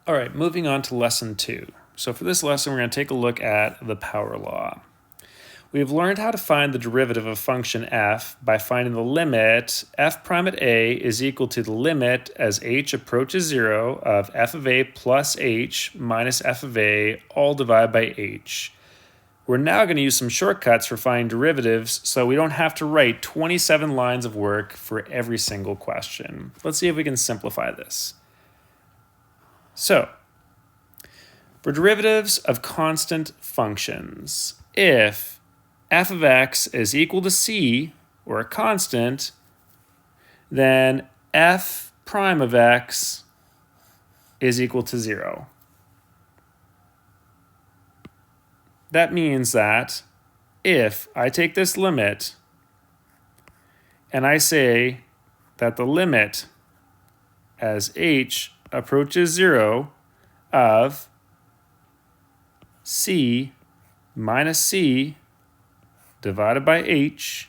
All right, moving on to lesson 2. So for this lesson, we're going to take a look at the power law. We've learned how to find the derivative of function f by finding the limit f prime at a is equal to the limit as h approaches 0 of f of a plus h minus f of a all divided by h. We're now going to use some shortcuts for finding derivatives so we don't have to write 27 lines of work for every single question. Let's see if we can simplify this. So, for derivatives of constant functions, if f of x is equal to c, or a constant, then f prime of x is equal to 0. That means that if I take this limit and I say that the limit as h approaches 0 of c minus c divided by h,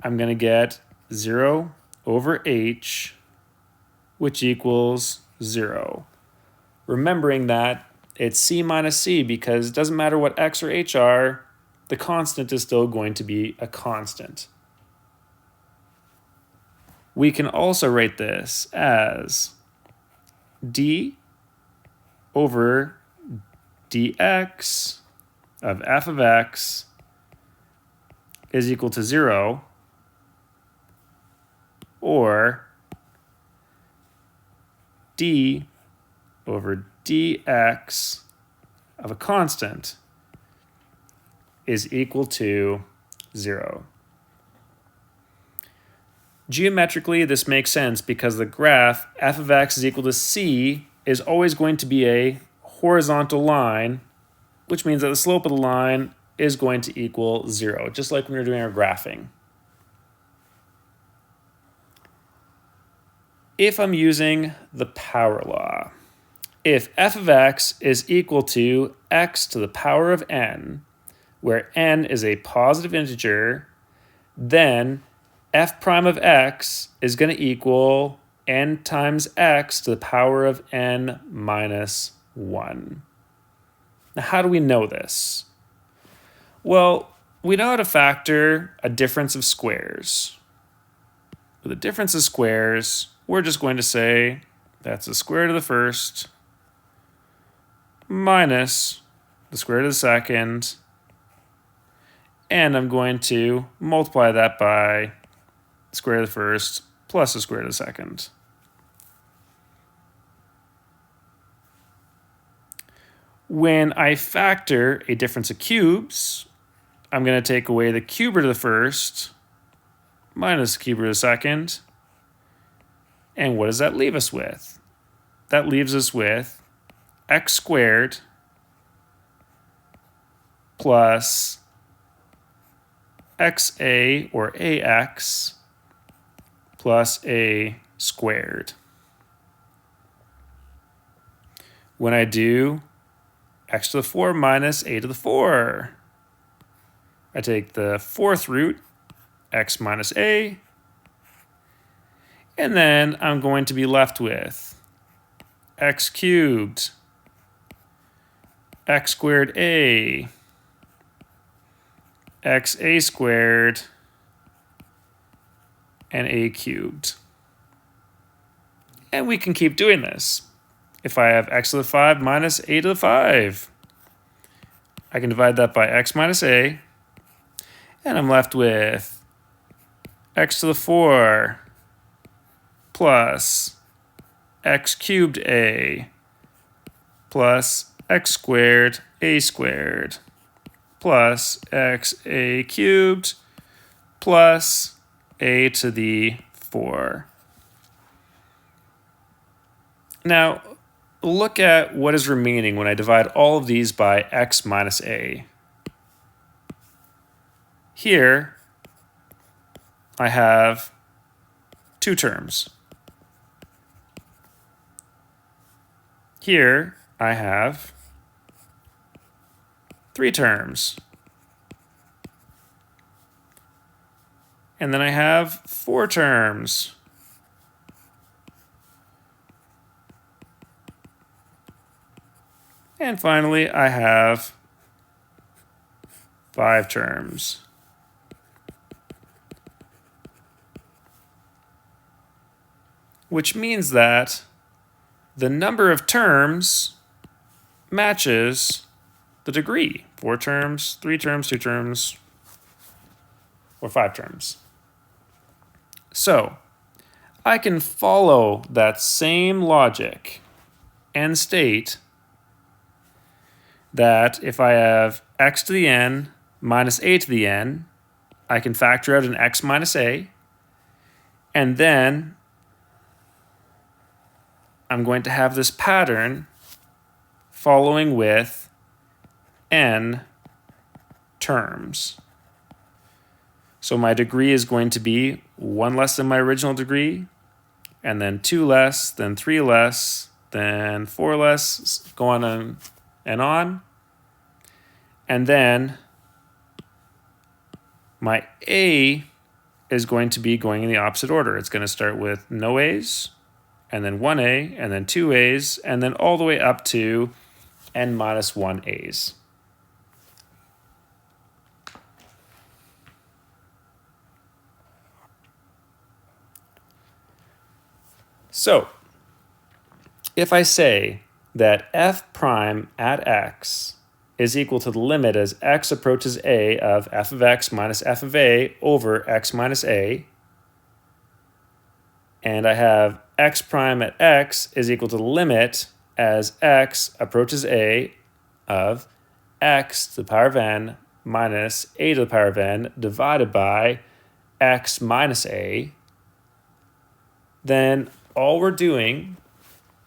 I'm going to get 0 over h, which equals 0. Remembering that it's c minus c because it doesn't matter what x or h are, the constant is still going to be a constant. We can also write this as d over dx of f of x is equal to 0, or d over dx of a constant is equal to 0. Geometrically, this makes sense because the graph f of x is equal to c is always going to be a horizontal line, which means that the slope of the line is going to equal 0, just like when we're doing our graphing. If I'm using the power law, if f of x is equal to x to the power of n, where n is a positive integer, then f prime of x is going to equal n times x to the power of n minus 1. Now, how do we know this? Well, we know how to factor a difference of squares. With a difference of squares, we're just going to say that's the square root of the first minus the square root of the second, and I'm going to multiply that by the square root of the first plus the square root of the second. When I factor a difference of cubes, I'm going to take away the cube root of the first minus the cube root of the second. And what does that leave us with? That leaves us with x squared plus xa, or ax, plus a squared. When I do x to the 4 minus a to the 4, I take the fourth root, x minus a, and then I'm going to be left with x cubed, x squared a, xa squared, and a cubed. And we can keep doing this. If I have x to the 5 minus a to the 5, I can divide that by x minus a, and I'm left with x to the 4 plus x cubed a plus x squared a squared plus x a cubed plus a to the 4. Now, look at what is remaining when I divide all of these by x minus a. Here, I have two terms. Here, I have three terms. And then I have four terms. And finally, I have 5 terms. Which means that the number of terms matches the degree. 4 terms, 3 terms, 2 terms, or 5 terms. So I can follow that same logic and state that if I have x to the n minus a to the n, I can factor out an x minus a, and then I'm going to have this pattern following with n terms. So my degree is going to be 1 less than my original degree, and then 2 less, then 3 less, then 4 less, go on and on. And then my a is going to be going in the opposite order. It's going to start with no a's, and then 1a, and then 2 a's, and then all the way up to n minus 1 a's. So if I say that f prime at x is equal to the limit as x approaches a of f of x minus f of a over x minus a, and I have x prime at x is equal to the limit as x approaches a of x to the power of n minus a to the power of n divided by x minus a, then all we're doing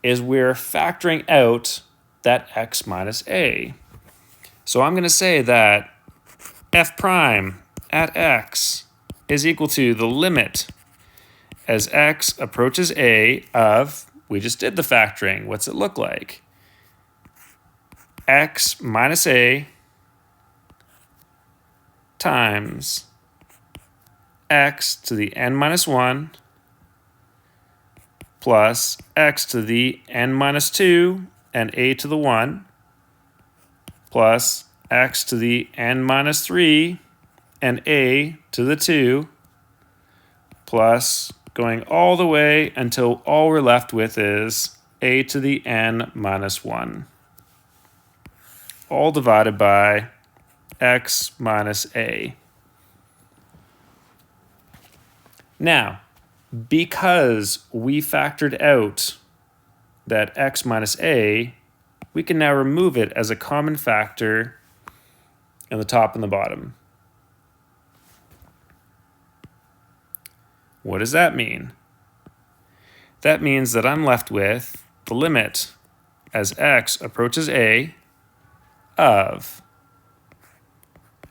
is we're factoring out that x minus a. So I'm going to say that f prime at x is equal to the limit as x approaches a of, we just did the factoring, what's it look like? X minus a times x to the n minus 1 plus x to the n minus 2 and a to the 1 plus x to the n minus 3 and a to the 2 plus going all the way until all we're left with is a to the n minus 1. All divided by x minus a. Now, because we factored out that x minus a, we can now remove it as a common factor in the top and the bottom. What does that mean? That means that I'm left with the limit as x approaches a of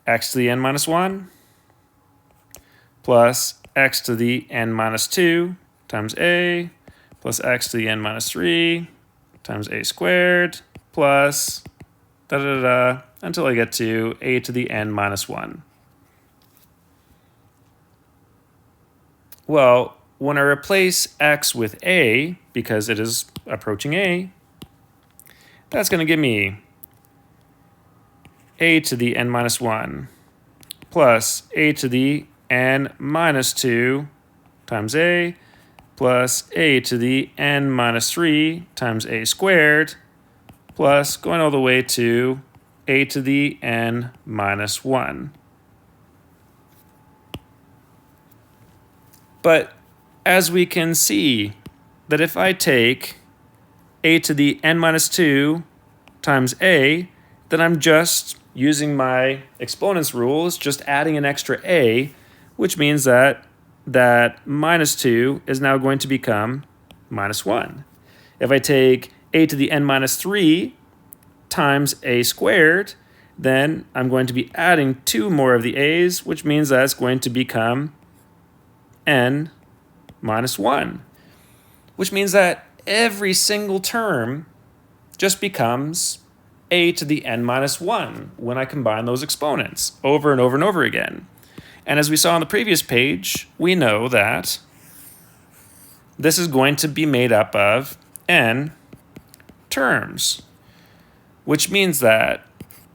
x to the n minus 1 plus x to the n minus 2 times a plus x to the n minus 3 times a squared plus until I get to a to the n minus 1. Well, when I replace x with a, because it is approaching a, that's going to give me a to the n minus 1 plus a to the n minus 2 times a plus a to the n minus 3 times a squared plus going all the way to a to the n minus 1. But as we can see, that if I take a to the n minus 2 times a, then I'm just using my exponents rules, just adding an extra a, which means that minus 2 is now going to become minus 1. If I take a to the n minus 3 times a squared, then I'm going to be adding 2 more of the a's, which means that's going to become n minus 1, which means that every single term just becomes a to the n minus 1 when I combine those exponents over and over and over again. And as we saw on the previous page, we know that this is going to be made up of n terms. which means that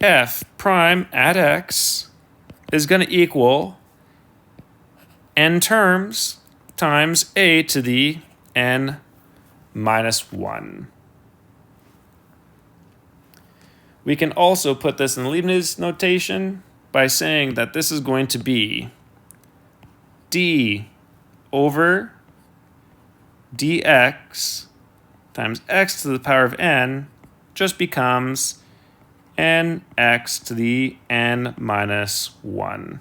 f prime at x is going to equal n terms times a to the n minus 1. We can also put this in Leibniz notation by saying that this is going to be d over dx times x to the power of n just becomes nx to the n minus 1.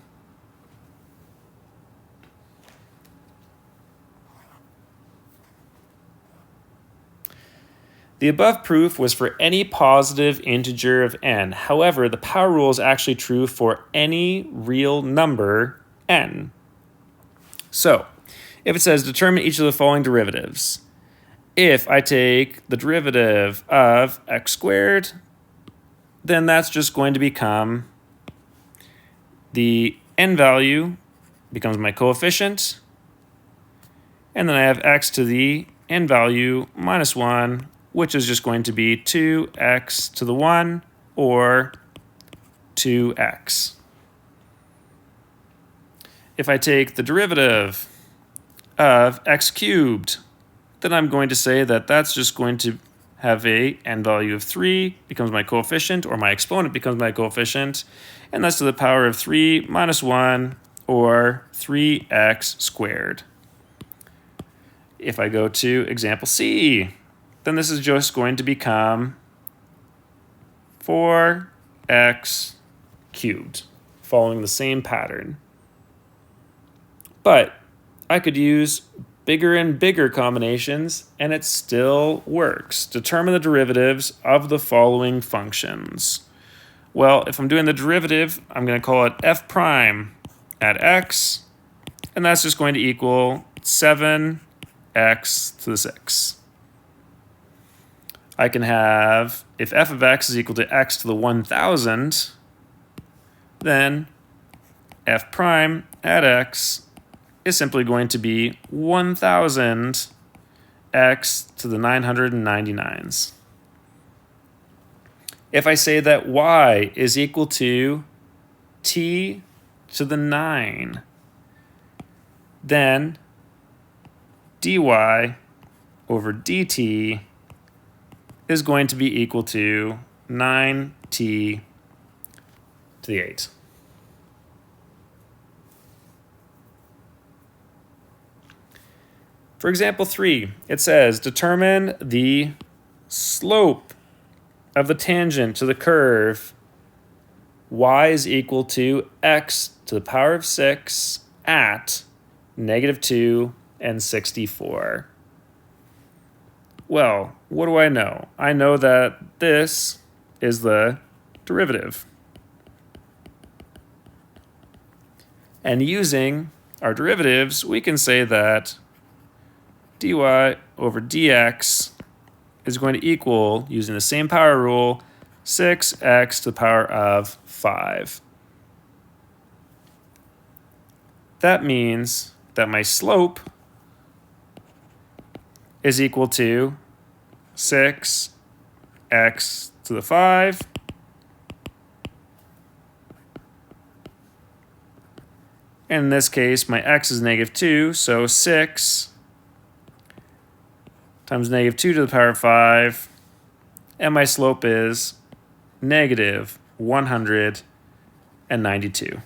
The above proof was for any positive integer of n. However, the power rule is actually true for any real number n. So, if it says determine each of the following derivatives, if I take the derivative of x squared, then that's just going to become the n value becomes my coefficient, and then I have x to the n value minus 1, which is just going to be 2x to the 1, or 2x. If I take the derivative of x cubed, then I'm going to say that that's just going to have a n value of 3, becomes my coefficient, or my exponent becomes my coefficient, and that's to the power of 3 minus 1, or 3x squared. If I go to example C, then this is just going to become 4x cubed, following the same pattern. But I could use bigger and bigger combinations, and it still works. Determine the derivatives of the following functions. Well, if I'm doing the derivative, I'm going to call it f prime at x, and that's just going to equal 7x to the 6. I can have, if f of x is equal to x to the 1,000, then f prime at x is simply going to be 1,000 x to the 999s. If I say that y is equal to t to the 9, then dy over dt is going to be equal to 9t to the 8. For example 3, it says determine the slope of the tangent to the curve y is equal to x to the power of 6 at -2 and 64. Well, what do I know? I know that this is the derivative. And using our derivatives, we can say that dy over dx is going to equal, using the same power rule, 6x to the power of 5. That means that my slope is equal to 6x to the 5 and in this case my x is -2, so 6 times -2 to the power of 5, and my slope is -192.